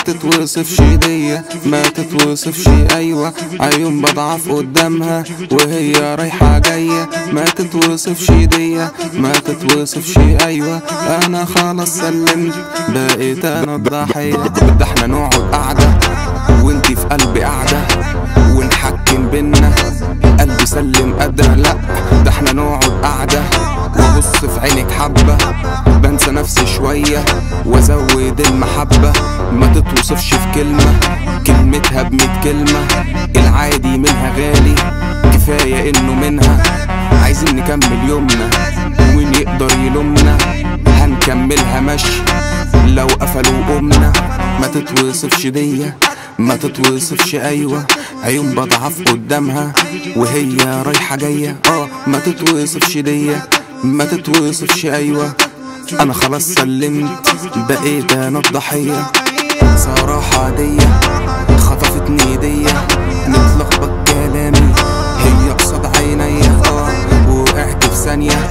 تتوصفش دي، ما تتوصفش ايوه. عيون بضعف قدامها وهي رايحة جاية، ما تتوصفش دي، ما تتوصفش ايوه. انا خلاص سلمت، بقيت انا الضحية. ده احنا نقعد قعدة وانتي في قلبي قاعدة ونحكم بينا، قلبي سلم قادرة. لا ده احنا نقعد قعدة وابص في عينك حبة، بنسى نفسي شوية وازود المحبة. ما تتوصفش في كلمة، كلمتها ب100 كلمة. العادي منها غالي، كفاية انه منها. عايزين نكمل يومنا وين يقدر يلومنا، هنكملها مشي لو قفلوا قمنا. ما تتوصفش دي، ما تتوصفش ايوه. عيون بضعف قدامها وهي رايحة جاية. ما تتوصفش دي، ما تتوصفش ايوه. انا خلاص سلمت، بقيت انا الضحية. صراحة عادية خطفتني ايديا، متلخبط كلامي هي قصاد عينيا. وقعت في ثانية